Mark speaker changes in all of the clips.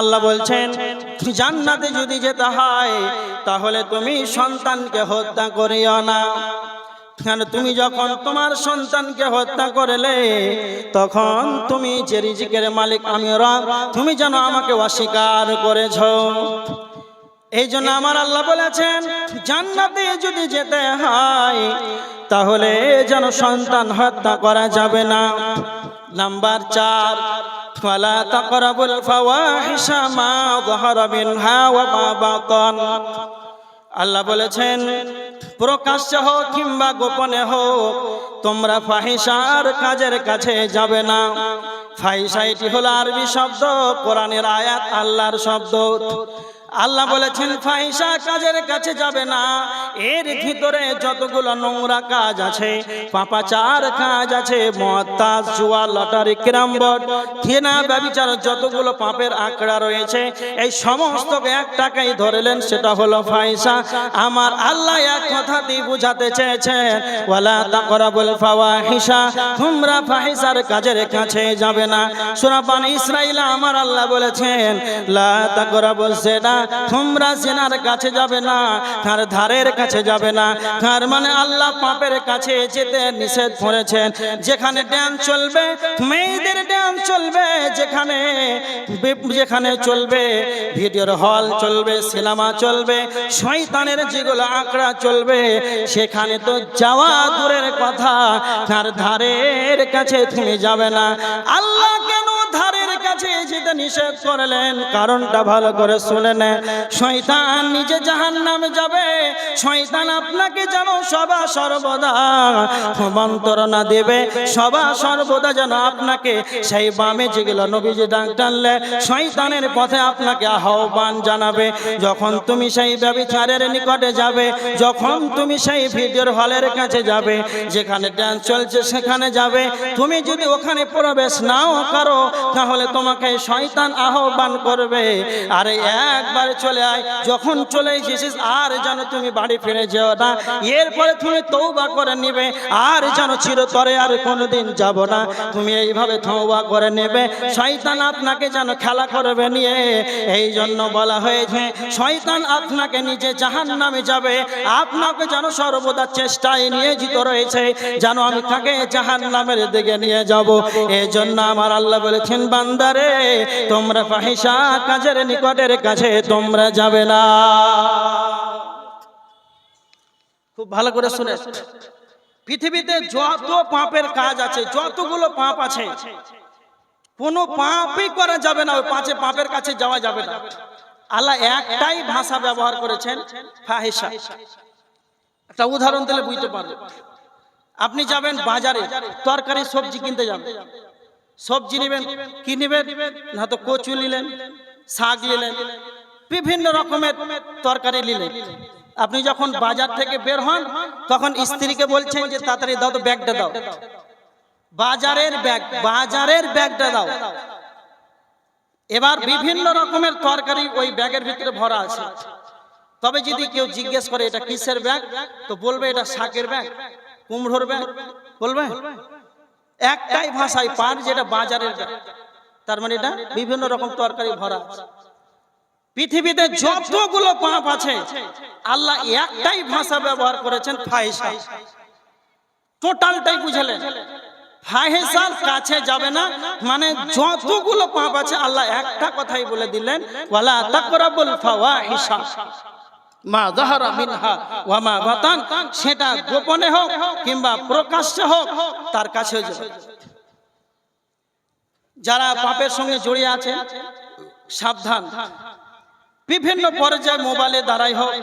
Speaker 1: আল্লাহ বলছেন জান্নাতে যদি যেতে হয় তাহলে তুমি সন্তানকে হত্যা করিও না। কারণ তুমি যখন তোমার সন্তানকে হত্যা করলে তখন তুমি যে রিজিকের মালিক আমি রব, তুমি যেন আমাকে অস্বীকার করেছ। এই জন্য আমার আল্লাহ বলেছেন জান্নাতে যদি যেতে হয় তাহলে যেন সন্তান হত্যা করা যাবে না। নাম্বার 4, ওয়ালা তাকরাবুল ফাওয়াহিশা মা যাহারা মিনহা ওয়া মা বাতান। আল্লাহ বলেছেন প্রকাশ্যে হোক কিংবা গোপনে হোক তোমরা ফাহিশার কাজের কাছে যাবে না। ফাহিশা এটি হলো আরবি শব্দ, কোরআনের আয়াত, আল্লাহর শব্দ। আল্লাহ বলেছেন ফাহিশা কাজের কাছে যাবে না। এর ভিতরে যতগুলো নোংরা কাজ আছে, পাপাচার কাজ আছে, মদ, তাস, জুয়া, লটারি, ক্যারাম বোর্ড, ঘৃণা, ব্যভিচার, যতগুলো পাপের আঁকড়া রয়েছে এই সমস্ত একটাকেই ধরলেন, সেটা হলো ফাহিশা। আমার আল্লাহ এক কথাতেই বুঝাতে চেয়েছেন ওয়ালা তাকরাবুল ফাওয়াহিশা, তোমরা ফাহিশার কাজের কাছে যাবে না। সূরা বনী ইসরাঈল আমার আল্লাহ বলেছেন লা তাকরাবুজ জিনা, তোমরা জিনার কাছে যাবে না, তার ধারের কাছে যাবে না। তার মানে আল্লাহ পাপের কাছে যেতে নিষেধ করেছেন। যেখানে ড্যান্স চলবে, মেয়েদের ড্যান্স চলবে, যেখানে চলবে ভিডিওর হল চলবে, সিনেমা চলবে, শয়তানের যেগুলো আঁকড়া চলবে, সেখানে তো যাওয়া দূরের কথা, তার ধারের কাছে তুমি যাবে না। আল্লাহ কেন ধারের কাছে যেতে নিষেধ করলেন কারণটা ভালো করে শুনে নেন। শয়তান নিজে জাহান্নামে যাবে, শয়তান আপনাকে যেন সদা সর্বদা মন্ত্রণা দেবে, সদা সর্বদা যেন আপনাকে সেই বামে যেগুলো নবীজি ডাক টানলে শয়তানের পথে আপনাকে আহ্বান জানাবে। যখন তুমি সেই ব্যভিচারের নিকটে যাবে, যখন তুমি সেই ভিডিওর হলের কাছে যাবে, যেখানে ডান্স চলছে সেখানে যাবে, তুমি যদি ওখানে প্রবেশ নাও করো তাহলে তোমাকে শয়তান আহ্বান করবে আরে একবার চলে আয়। যখন চলে এসেছিস আর যেন তুমি বাড়ি ফিরে যেও না, এরপরে তুমি তওবা করে নেবে, আর যেন চিরতরে আর কোনোদিন যাব না, তুমি এইভাবে তওবা করে নেবে। শয়তান আপনাকে যেন খেলা করবে নিয়ে। এই জন্য বলা হয়েছে শয়তান আপনাকে নিজে জাহান্নামে যাবে, আপনাকে যেন সর্বদা চেষ্টায় নিয়োজিত রয়েছে যেন আমি তাকে জাহান্নামের দিকে নিয়ে যাব। এই জন্য আমার আল্লাহ বলেছেন বান্দারে তোমরা ফাহিশা কাজের নিকটের কাছে তোমরা যাবে না। খুব ভালো করে শুনে, পৃথিবীতে যত পাপের কাজ আছে, যতগুলো পাপ আছে, কোনো পাপই করা যাবে না, ওই পাপের কাছে যাওয়া যাবে না। আল্লাহ একটাই ভাষা ব্যবহার করেছেন ফাহিশা। একটা উদাহরণ দিলে বুঝতে পারবেন। আপনি যাবেন বাজারে তরকারি সবজি কিনতে যাবেন, সবজি নেবেন, কি নেবেন না তো কচু নিলেন, শাক নিলেন, বিভিন্ন রকমের তরকারি নিলেন। আপনি যখন বাজার থেকে বের হন তখন স্ত্রীকে বলছেন যে তাড়াতাড়ি দাও তো, ব্যাগটা দাও, বাজারের ব্যাগটা দাও। এবার বিভিন্ন রকমের তরকারি ওই ব্যাগের ভিতরে ভরা আছে। তবে যদি কেউ জিজ্ঞেস করে এটা কিসের ব্যাগ, তো বলবে এটা শাকের ব্যাগ, কুমড়োর ব্যাগ, বলবে একটাই ভাষায় পার যেটা বাজারের ব্যাগ। তার মানে এটা বিভিন্ন রকম তরকারি ভরা আছে। পৃথিবীতে যতগুলো পাপ আছে আল্লাহ একটাই ভাষা ব্যবহার করেছেন ফাহিশা। টোটালটাই বুঝলেন, ফাহিশার কাছে যাবে না মানে যতগুলো পাপ আছে আল্লাহ একটা কথাই বলে দিলেন ওয়ালা তাকরাবুল ফাওয়াহিশা মা যাহারা মিনহা ওয়া মা বাতান। সেটা গোপনে হোক কিংবা প্রকাশ্যে হোক তার কাছে যাবে। যারা পাপের সঙ্গে জড়িয়ে আছে সাবধান। বিভিন্ন পর্যায়ে মোবাইলের দ্বারাই হোক,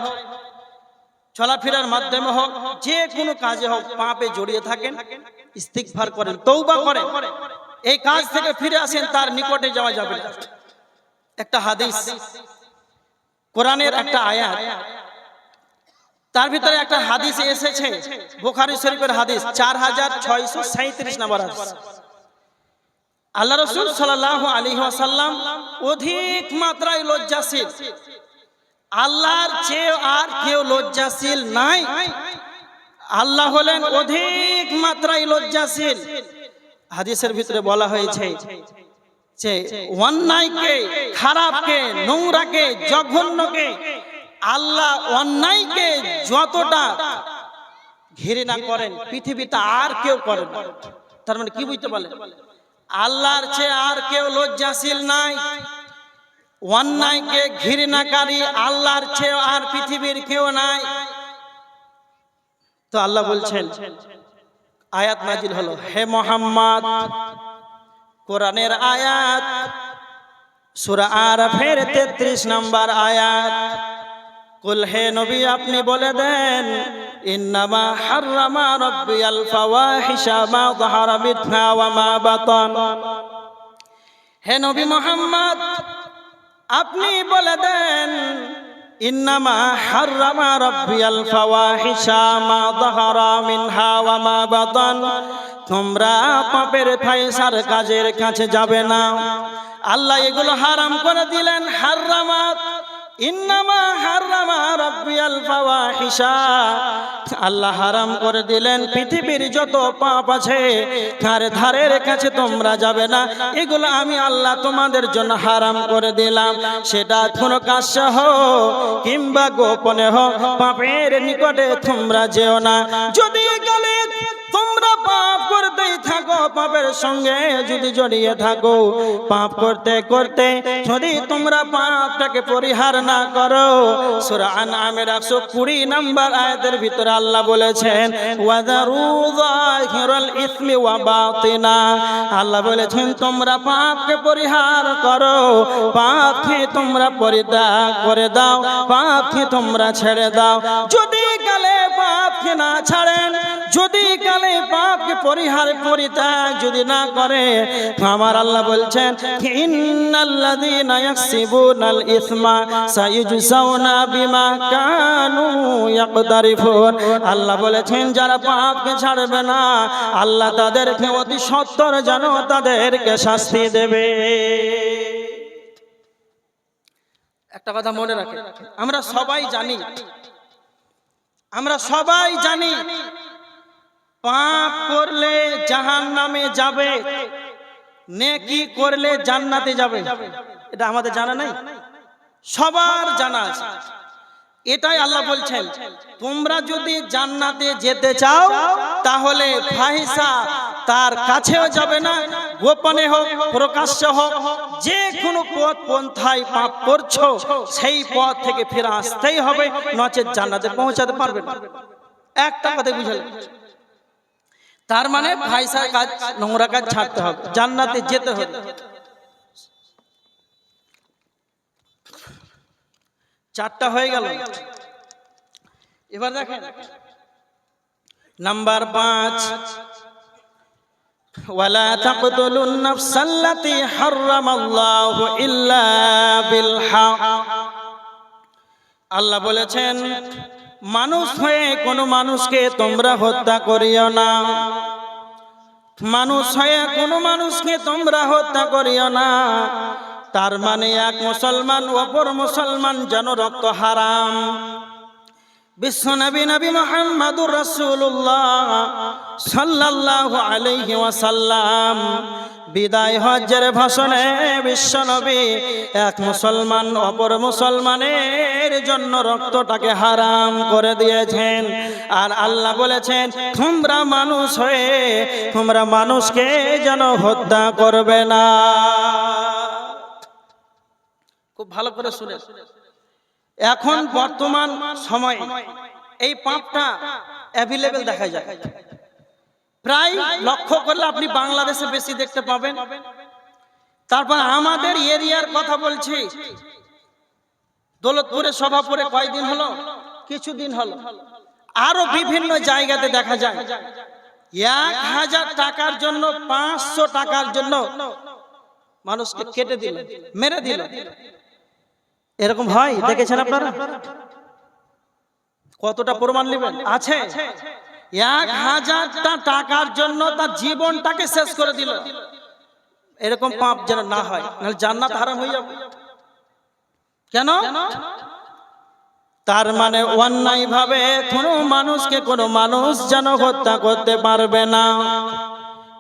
Speaker 1: চলাফেরার মাধ্যমে হোক, যে কোনো কাজে হোক পাপে জড়িয়ে থাকেন, ইস্তিগফার করেন, তওবা করেন, এই কাজ থেকে ফিরে আসেন, তার নিকটে যাওয়া যাবে না। একটা হাদিস, কোরআনের একটা আয়াত, তার ভিতরে একটা হাদিস এসেছে বুখারী শরীফের হাদিস 4637 নম্বর হাদিস। আল্লাহ রাসূল সাল্লাল্লাহু আলাইহি ওয়াসাল্লাম অধিক মাত্রায় লজ্জাশীল। আল্লাহর চেয়ে আর কেউ লজ্জাশীল নাই, আল্লাহ হলেন অধিক মাত্রায় লজ্জাশীল। হাদিসের ভিতরে বলা হয়েছে যে অন্যায়কে, খারাপকে, নোংরাকে, জঘন্যকে আল্লাহ অন্যায়কে যতটা ঘৃণা করেন পৃথিবীতে আর কেউ করেন না। তার মানে কি বুঝতে পারলেন? আল্লাহর চেয়ে আর কেউ লজ্জাশীল নাই। অন্যায়কে ঘৃণাকারী আল্লাহর চেয়ে আর পৃথিবীর কেউ নাই। তো আল্লাহ বলছেন, আয়াত নাজিল হলো, হে মুহাম্মদ, কোরআনের আয়াত সূরা আরাফের 33 নম্বর আয়াত, কুল হে নবী আপনি বলে দেন, ইন্নামা হাররামা রাব্বিয়াল ফাওয়াহিশা মা যাহারা মিনহা ওয়া মা বাতান। হে নবী মুহাম্মদ আপনি বলে দেন, ইন্নামা হাররামা রাব্বিয়াল ফাওয়াহিশা মা যাহারা মিনহা ওয়া মা বাতান। তোমরা পাপের ফায়সার কাজের কাছে যাবে না। আল্লাহ এগুলো হারাম করে দিলেন। হাররামাত, ইন্নামা হাররামা রাব্বিয়াল ফাওয়াহিশা, আল্লাহ হারাম করে দিলেন পৃথিবীর যত পাপ আছে তার ধারের কাছে তোমরা যাবে না। এগুলো আমি আল্লাহ তোমাদের জন্য হারাম করে দিলাম। সেটা প্রকাশ্য হোক কিংবা গোপনে হোক, পাপের নিকটে তোমরা যেও না। যদি গেলে তোমরা পাপ করতেই থাকো, পাপের সঙ্গে যদি জড়িয়ে থাকো, পাপ করতে করতে যদি তোমরা পাপটাকে পরিহার না করো, সূরা আনআমের 120 নম্বর আয়াতের ভিতরে আল্লাহ বলেছেন, ওয়াযারু যাহিরাল ইসমি ওয়া বাতিনা। আল্লাহ বলেছেন তোমরা পাপকে পরিহার করো, পাপকে তোমরা পরিত্যাগ করে দাও, পাপকে তোমরা ছেড়ে দাও। যদি গেলে পাপকে না ছাড়েন, যদি গেলে পাপকে পরিত্যাগ যদি না করে, আমার আল্লাহ বলছেন, ইন্নাল্লাযীনা ইয়াকসিবুনাল ইসমা সায়ুজসাউনা বিমা কানু ইয়াকতারিফুন। আল্লাহ বলেছেন যারা পাপকে ছাড়বে না, আল্লাহ তাদেরকে অতি সত্বর যেন তাদেরকে শাস্তি দেবে। একটা কথা মনে রাখেন, আমরা সবাই জানি পাপ করলে জাহান্নামে যাবে, নেকি করলে জান্নাতে যাবে। এটা আমাদের জানা নাই? সবার জানা আছে। এটাই আল্লাহ বলছেন, তোমরা যদি জান্নাতে যেতে চাও তাহলে ফাহিশা তার কাছেও যাবে না, গোপনে হোক প্রকাশ্য হোক, যে কোনো পথ পন্থায় পাপ করছো সেই পথ থেকে ফিরে আসতেই হবে, নচেত জান্নাতে পৌঁছাতে পারবে না। একটা কথা বুঝলেন? তার মানে ফাহিশার কাজ, নোংরা কাজ ছাড়তে হবে, জান্নাতে যেতে হবে। চারটা হয়ে গেল। এবার দেখেন নাম্বার 5, ওয়ালা তাকতুলুন নাফসাল্লাতী হারামাল্লাহু ইল্লা বিল হক। আল্লাহ বলেছেন মানুষ হয়ে কোনো মানুষকে তোমরা হত্যা করিও না। মানুষ হয়ে কোনো মানুষকে তোমরা হত্যা করিও না। তার মানে এক মুসলমান অপর মুসলমান যেন রক্ত হারাম। বিশ্বনবী নবী মুহাম্মদুর রাসূলুল্লাহ সাল্লাল্লাহু আলাইহি ওয়াসাল্লাম বিদায় হজ্জের ভাষণে বিশ্বনবী এক মুসলমান অপর মুসলমানের জন্য রক্তটাকে হারাম করে দিয়েছেন। আর আল্লাহ বলেছেন তোমরা মানুষ হয়ে তোমরা মানুষকে যেন হত্যা করবে না। খুব ভালো করে শুনে, এখন বর্তমান সময়ে এই পাপটা অ্যাভেলেবেল দেখা যায়। প্রায় লক্ষ্য করলে আপনি বাংলাদেশে বেশি দেখতে পাবেন। তারপর আমাদের এরিয়ার কথা বলছি, দৌলতপুরে সভাপুরে কয়দিন হলো, কিছুদিন হলো, আরো বিভিন্ন জায়গাতে দেখা যায় 1000 টাকার জন্য 500 টাকার জন্য মানুষকে কেটে দিল, মেরে দিল। এরকম হয়, দেখেছেন আপনারা? কতটা প্রমাণ নেবেন? আছে 1000 টাকার জন্য তার জীবনটাকে শেষ করে দিল। এরকম পাপ যেন না হয়, নাহলে জান্নাত হারাম হয়ে যাবে। কেন? তার মানে অন্যায় ভাবে কোনো মানুষকে কোনো মানুষ যেন হত্যা করতে পারবে না।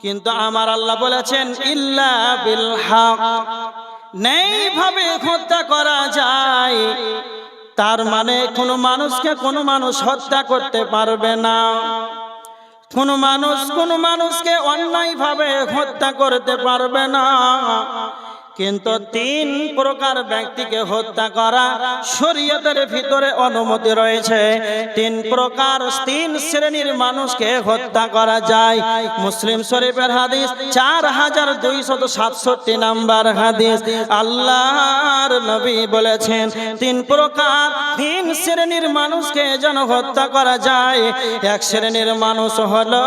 Speaker 1: কিন্তু আমার আল্লাহ বলেছেন ইল্লা বিল হক, ন্যায়ভাবে হত্যা করা যায়। তার মানে কোনো মানুষকে কোনো মানুষ হত্যা করতে পারবে না, কোনো মানুষকে অন্যায়ভাবে হত্যা করতে পারবে না। কিন্তু তিন প্রকার ব্যক্তিকে হত্যা করা শরীয়তের ভিতরে অনুমতি রয়েছে। তিন প্রকার, তিন শ্রেণীর মানুষকে হত্যা করা যায়। মুসলিম শরীফের হাদিস 4267 নাম্বার হাদিস। আল্লাহর নবী বলেছেন তিন প্রকার, তিন শ্রেণীর মানুষকে যেন হত্যা করা যায়। এক শ্রেণীর মানুষ হলো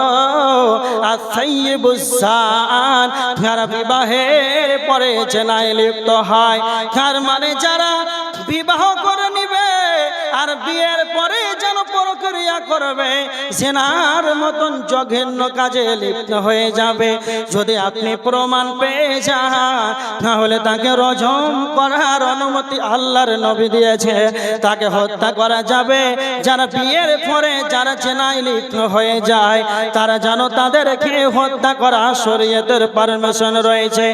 Speaker 1: আস-সাইয়্যিবুজ-জান, যারা বিবাহের পরে জেনায় লিপ্ত হয়। তার মানে যারা বিবাহ করে নিবে আর বিয়ের পরে যেন পরক্রিয়া করবে, জেনার মতন জঘন্য কাজে লিপ্ত হয়ে যাবে। যদি আপনি প্রমাণ পেয়ে যান তাহলে তাকে রজম করার অনুমতি আল্লাহর নবী দিয়েছে, তাকে হত্যা করা যাবে। যারা বিয়ের পরে যারা জেনায় লিপ্ত হয়ে যায় তারা যেন তাদেরকে হত্যা করা শরীয়তের পারমিশন রয়েছে।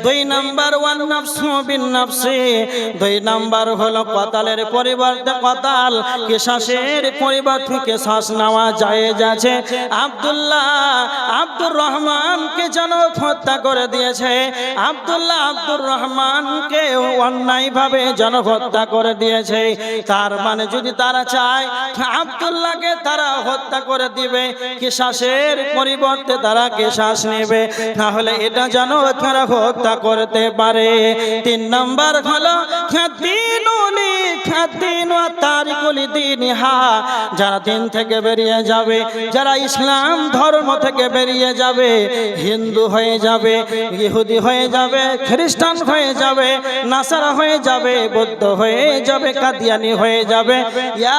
Speaker 1: 2 নাম্বার ওয়ান নাফসু বিন নাফসি, 2 নাম্বার হলো কতালের পরিবর্তে কতাল, কিসাসের পরিবর্তে কিসাস নেওয়া জায়েজ আছে। আব্দুর রহমানকে যেন হত্যা করে দিয়েছে, আব্দুর রহমানকে অন্যায়ভাবে যেন হত্যা করে দিয়েছে। তার মানে যদি তারা চায় আব্দুল্লাহকে তারা হত্যা করে দিবে, কিসাসের পরিবর্তে তারা কিসাস নেবে, তাহলে এটা যেন তারা হত্যা করতে পারে। 3 নাম্বার হলো যারা দিন থেকে বেরিয়ে যাবে, যারা ইসলাম ধর্ম থেকে বেরিয়ে যাবে, হিন্দু হয়ে যাবে, ইহুদি হয়ে যাবে, খ্রিস্টান হয়ে যাবে, নাসারা হয়ে যাবে, বৌদ্ধ হয়ে যাবে, কাদিয়ানি হয়ে যাবে,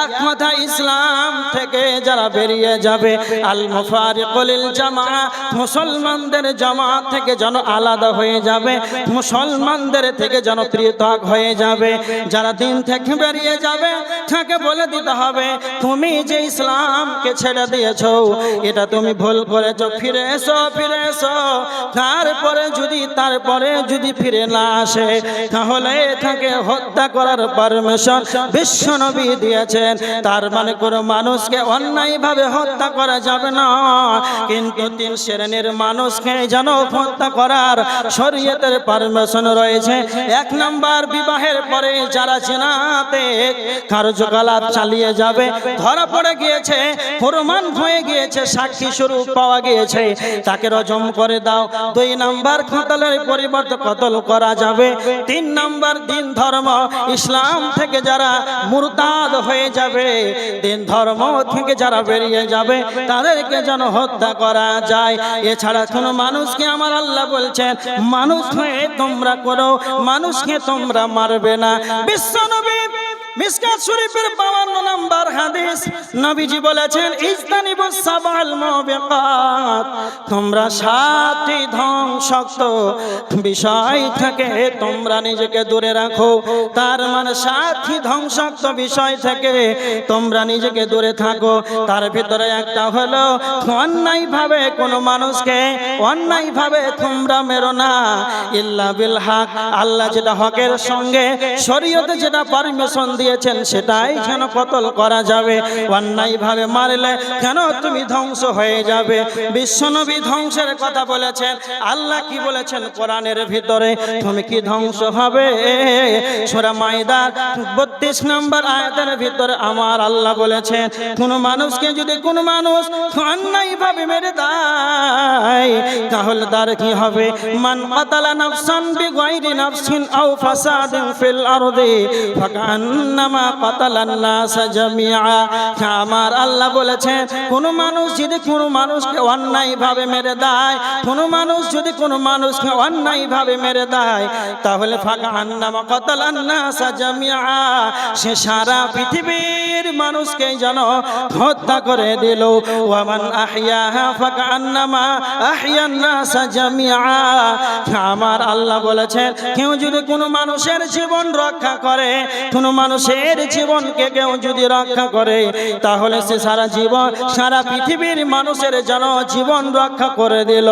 Speaker 1: এক কথা ইসলাম থেকে যারা বেরিয়ে যাবে, আল মুফারিকুল জামাআ, মুসলমানদের জামাত থেকে যেন আলাদা হয়ে যাবে, মুসলমানদের থেকে যেন পৃথক হয়ে যাবে। যারা দিন থেকে বেরিয়ে যাবে তাকে বলে দিতে হবে তুমি যে ইসলামকে ছেড়ে দিয়েছো এটা তুমি ভুল করেছো, ফিরে এসো, ফিরে এসো। তারপরে যদি ফিরে না আসে তাহলে তাকে হত্যা করার পারমিশন বিশ্ব নবী দিয়েছেন। তার মানে কোনো মানুষকে অন্যায়ভাবে হত্যা করা যাবে না, কিন্তু 3 শ্রেণীর মানুষকে যেন হত্যা করার শরীয়তের পারমিশন রয়েছে। 1 নাম্বার, বিবাহের পরে যারা জিনাতে কার্যকলাপ চালিয়ে যাবে, ধরা পড়ে গিয়েছে, প্রমাণ হয়ে গিয়েছে, সাক্ষী স্বরূপ পাওয়া গিয়েছে, তাকে রজম করে দাও। 2 নাম্বার, কতলের পরিবর্তে কতল করা যাবে। 3 নাম্বার, দিন ধর্ম ইসলাম থেকে যারা মুরতাদ হয়ে যাবে, দিন ধর্ম থেকে যারা বেরিয়ে যাবে তাদেরকে যেন হত্যা করা যায়। এছাড়া কোনো মানুষকে আমার আল্লাহ বলছেন মানুষ হয়ে তোমরা করো, মানুষকে তোমরা মারবে না। বিশ্বনবী মিশকাত শরীফের 52 নাম্বার হাদিস, নবীজি বলেছেন ইজতানিবুস সাবাল মুবিকাত, তোমরা 7টি ধ্বংসাত্মক বিষয় থেকে তোমরা নিজেকে দূরে রাখো। তার মানে 7টি ধ্বংসাত্মক বিষয় থেকে তোমরা নিজেকে দূরে থাকো। তার ভিতরে একটা হলো অন্যায়ভাবে কোনো মানুষকে অন্যায়ভাবে তোমরা মেরো না, ইল্লা বিল হক, আল্লাহ যেটা হকের সঙ্গে শরীয়তে যেটা পারমিশন দিয়েছেন সেটাই যেন কতল করা যাবে। অন্যায়ভাবে মারলে কেন তুমি ধ্বংস হয়ে যাবে। বিশ্বনবী ধ্বংসের কথা বলেছেন। আল্লাহ কি বলেছেন কোরআনের ভিতরে, তুমি কি ধ্বংস হবে। সূরা মাইদার 32 নম্বর আয়াতের ভিতরে আমার আল্লাহ বলেছেন কোনো মানুষকে যদি কোনো মানুষ অন্যায়ভাবে মেরে দেয় তাহলে তার কি হবে। মান কাতালা নাফসান বিগাইরি নাফসিন আও ফাসাদিন ফিল আরদি ফাকান্নামা কাতালান নাস জামিআ। আমার আল্লাহ বলেছেন কোনো মানুষ যদি কোনো মানুষকে অন্যায়ভাবে মেরে দেয়, কোনো মানুষ যদি কোনো মানুষকে অন্যায়ভাবে মেরে দেয় তাহলে ফাকান্নামা কাতালান নাস জামিআ, সে সারা পৃথিবীর পৃথিবীর মানুষকে যেন হত্যা করে দিল। ওয়ামান আহইয়াহা ফাকান্নামা আহইয়ান নাস জামিআ। আমার আল্লাহ বলেছেন, কেউ যদি কোনো মানুষের জীবন রক্ষা করে, কোনো মানুষের জীবনকে কেউ যদি রক্ষা করে, তাহলে সে সারা জীবন সারা পৃথিবীর মানুষের যেন জীবন রক্ষা করে দিল।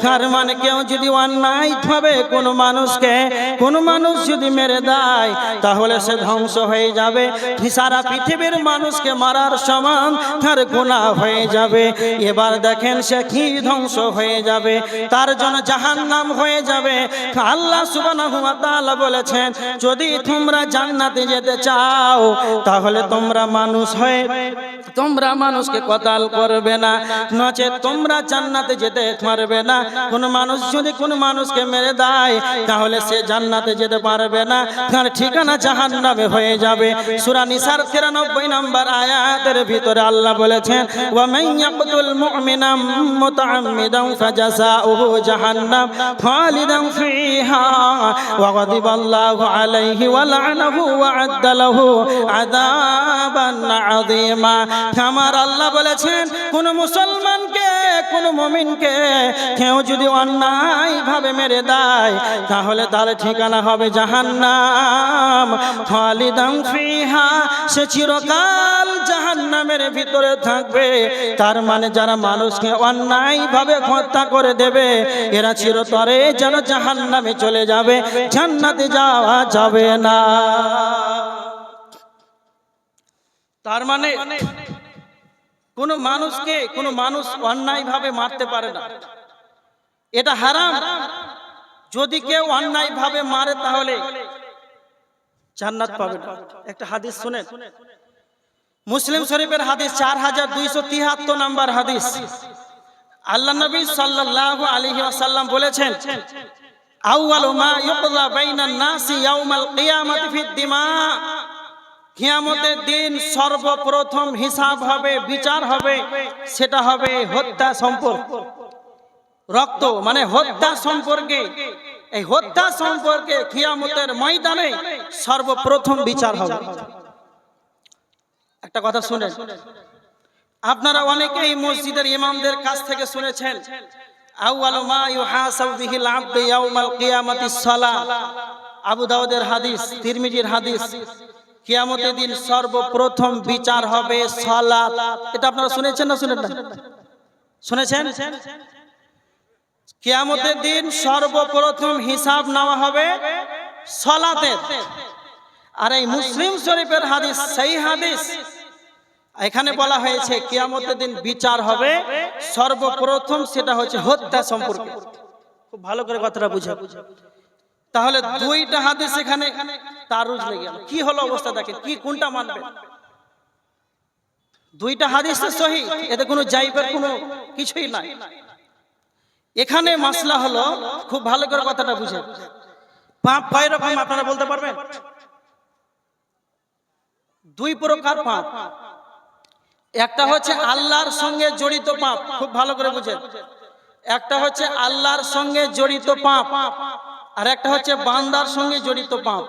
Speaker 1: তার মানে কেউ যদি অন্যায়ভাবে কোনো মানুষকে, কোনো মানুষ যদি মেরে দেয়, তাহলে সে ধ্বংস হয়ে যাবে। সারা পৃথিবীর মানুষকে মারার সমান তার গুনাহ হয়ে যাবে। এবার দেখেন সে কি ধ্বংস হয়ে যাবে, তার জন্য জাহান্নাম হয়ে যাবে। আল্লাহ সুবহানাহু ওয়া তাআলা বলেছেন, যদি তোমরা জান্নাতে যেতে চাও, তাহলে তোমরা মানুষ হয়ে তোমরা মানুষকে কতাল করবে না, নচেৎ তোমরা জান্নাতে যেতে পারবে না। কোন মানুষ যদি কোন মানুষকে মেরে দেয়, তাহলে সে জান্নাতে যেতে পারবে না, তার ঠিকানা জাহান্নামে হয়ে যাবে। সূরা নিসার 93 নম্বর আয়াতের ভিতরে আল্লাহ বলেছেন, ওয়া মান ইয়াকতুল মুমিনা মুতাআম্মিদান ফাজাযাউহু জাহান্নাম খালিদান ফিহা ওয়া গাদিবাল্লাহু আলাইহি ওয়া লা'নাহু ওয়া আ'আদ্দা লাহু আযাবান আযীমা। আমার আল্লাহ বলেছেন, কোন মুসলমানকে, কোন মুমিনকে কেউ যদি অন্যায়ভাবে মেরে দেয়, তাহলে তার ঠিকানা হবে জাহান্নাম খালিদান ফিহা, সে চিরকাল জাহান্নামের ভিতরে থাকবে। তার মানে যারা মানুষকে অন্যায়ভাবে হত্যা করে দেবে, এরা চিরতরে যেন জাহান্নামে চলে যাবে, জান্নাতে যাওয়া যাবে না। তার মানে কোন মানুষকে কোন মানুষ অন্যায়ভাবে মারতে পারে না, এটা হারাম। যদি কেউ অন্যায়ভাবে মারে, তাহলে জান্নাত পাবে না। একটা হাদিস শুনেন, মুসলিম শরীফের হাদিস 4273 নম্বর হাদিস। আল্লাহ নবী সাল্লাল্লাহু আলাইহি ওয়াসাল্লাম বলেছেন, আউয়ালু মা ইউকযা বাইনান নাসি ইয়াউমাল কিয়ামাতি ফিদ দিমা। কিয়ামতের দিন সর্বপ্রথম হিসাব হবে, বিচার হবে, সেটা হবে হত্যা সম্পর্ক, রক্ত মানে হত্যা সম্পর্কে। এই হত্যা সম্পর্কে কিয়ামতের ময়দানে সর্বপ্রথম বিচার হবে। একটা কথা শুনেন, আপনারা অনেকেই মসজিদের ইমামদের কাছ থেকে শুনেছেন, আউয়ালু মা ইউহাসাবু বিহিল আবদু ইয়াউমাল কিয়ামাতিস সালাহ। আবু দাউদের হাদিস, তিরমিজির হাদিস। কিয়ামতের দিন সর্বপ্রথম বিচার হবে সালাত। এটা আপনারা শুনেছেন না শুনেন না? শুনেছেন? কিয়ামতের দিন সর্বপ্রথম হিসাব নেওয়া হবে সালাতের। আর এই মুসলিম শরীফের হাদিস, সেই হাদিস, এখানে বলা হয়েছে কিয়ামতের দিন বিচার হবে সর্বপ্রথম, সেটা হচ্ছে হত্যা সম্পর্কে। খুব ভালো করে কথাটা বুঝা। তাহলে দুইটা হাদিস এখানে তারুজ লেগে গেল। কি হলো অবস্থা দেখেন, কি কোনটা মানবে? দুইটা হাদিস তো সহিহ, এতে কোনো জাইবের কোনো কিছুই নাই। এখানে মাসলা হলো, খুব ভালো করে কথাটা বুঝে, পাপ কয় রকম আপনারা বলতে পারবেন? দুই প্রকার পাপ। একটা হচ্ছে আল্লাহর সঙ্গে জড়িত পাপ, খুব ভালো করে বুঝেন। একটা হচ্ছে আল্লাহর সঙ্গে জড়িত পাপ, আর একটা হচ্ছে বান্দার সঙ্গে জড়িত পাপ।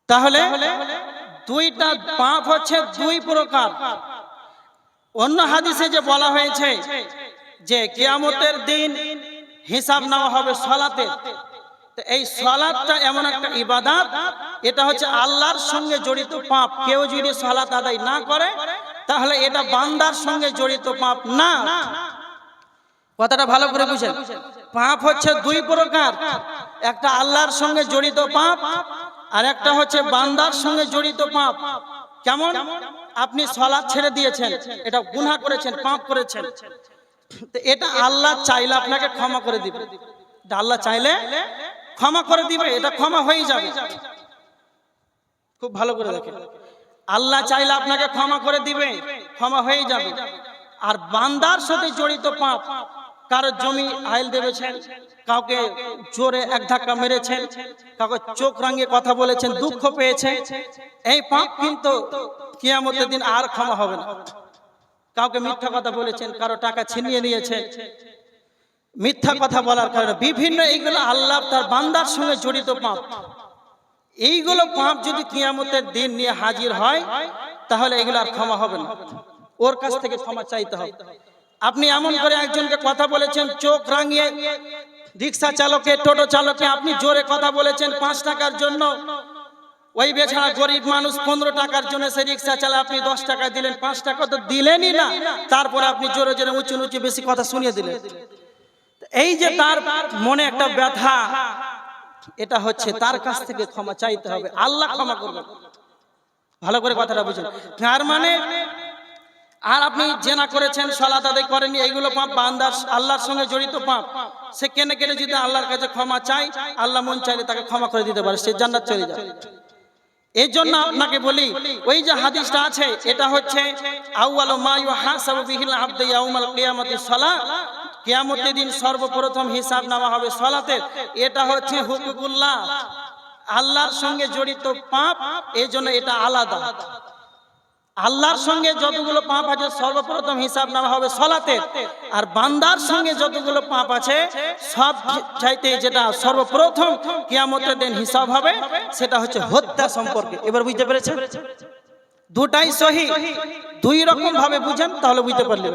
Speaker 1: তাহলে দুইটা পাপ হচ্ছে দুই প্রকার। অন্য হাদিসে যে বলা হয়েছে যে কিয়ামতের দিন হিসাব নেওয়া হবে সালাতে, তো এই সালাতটা এমন একটা ইবাদত, এটা হচ্ছে আল্লাহর সঙ্গে জড়িত পাপ। কেউ যদি সালাত আদায় না করে, তাহলে এটা বান্দার সঙ্গে জড়িত পাপ না। কথাটা ভালো করে বুঝেন। পাপ হচ্ছে দুই প্রকার, একটা আল্লাহর সঙ্গে জড়িত পাপ, আর একটা হচ্ছে বান্দার সঙ্গে জড়িত পাপ। কেমন? আপনি সালাত ছেড়ে দিয়েছেন, এটা গুনাহ করেছেন, পাপ করেছেন, তো এটা আল্লাহ চাইলে আপনাকে ক্ষমা করে দিবে। আল্লাহ চাইলে ক্ষমা করে দিবে, এটা ক্ষমা হয়ে যাবে। খুব ভালো করে দেখেন, আল্লাহ চাইলে আপনাকে ক্ষমা করে দিবে, ক্ষমা হয়ে যাবে। আর বান্দার সাথে জড়িত পাপ, কারো জমি আইল দেবেছেন, কাউকে জোরে এক ধাক্কা মেরেছেন, কাউকে চোখ রাঙিয়ে কথা বলেছেন, দুঃখ পেয়েছেন, এই পাপ কিন্তু কিয়ামতের দিন আর ক্ষমা হবে না। কাউকে মিথ্যা কথা বলেছেন, কারো টাকা ছিনিয়ে নিয়েছেন, মিথ্যা কথা বলার কারণে বিভিন্ন, এইগুলো আল্লাহ তার বান্দার সঙ্গে জড়িত পাপ। এইগুলো পাপ যদি কিয়ামতের দিন নিয়ে হাজির হয়, তাহলে এগুলো আর ক্ষমা হবে না, ওর কাছ থেকে ক্ষমা চাইতে হবে। আপনি এমন করে একজনকে কথা বলেছেন চোখ রাঙিয়ে, রিক্সা চালকে, টোটো চালকে আপনি জোরে কথা বলেছেন 5 টাকার জন্য, ওই বেচারা গরিব মানুষ 15 টাকার জন্য সে রিক্সা চালা, আপনি 10 টাকা দিলেন, 5 টাকা তো দিলেনই না, তারপরে আপনি জোরে জোরে উঁচু উঁচু বেশি কথা শুনিয়ে দিলেন। এই যে তার মনে একটা ব্যথা, এটা হচ্ছে তার কাছ থেকে ক্ষমা চাইতে হবে, আল্লাহ ক্ষমা করবেন। ভালো করে কথাটা বুঝুন। তার মানে আর আপনি জেনা করেছেন, সালাত আদায় করেননি, এইগুলো পাপ বান্দার আল্লাহর সঙ্গে জড়িত পাপ। সে কেনে কেনে যদি আল্লাহর কাছে ক্ষমা চায়, আল্লাহ মন চাইলে তাকে ক্ষমা করে দিতে পারে, সে জান্নাত চলে যায়। এই জন্য আপনাকে বলি, ওই যে হাদিসটা আছে, এটা হচ্ছে আউয়ালু মা ইউহাসাবু বিহিল আবদু ইয়াউমাল কিয়ামাতিস সালাহ, কিয়ামতের দিন সর্বপ্রথম হিসাব নেওয়া হবে সালাতের। এটা হচ্ছে হুকুকুল্লাহ, আল্লাহর সঙ্গে জড়িত পাপ, এই জন্য এটা আলাদা। আল্লাহর সঙ্গে যতগুলো পাপ আছে সর্বপ্রথম হিসাব নেওয়া হবে সালাতের, আর বান্দার সঙ্গে যতগুলো পাপ আছে সব চাইতে যেটা সর্বপ্রথম কিয়ামতের দিন হিসাব হবে সেটা হচ্ছে হত্যা সম্পর্কে। এবার বুঝতে পেরেছেন? দুটাই সহি, দুই রকম ভাবে বুঝেন তাহলে বুঝতে পারলেন।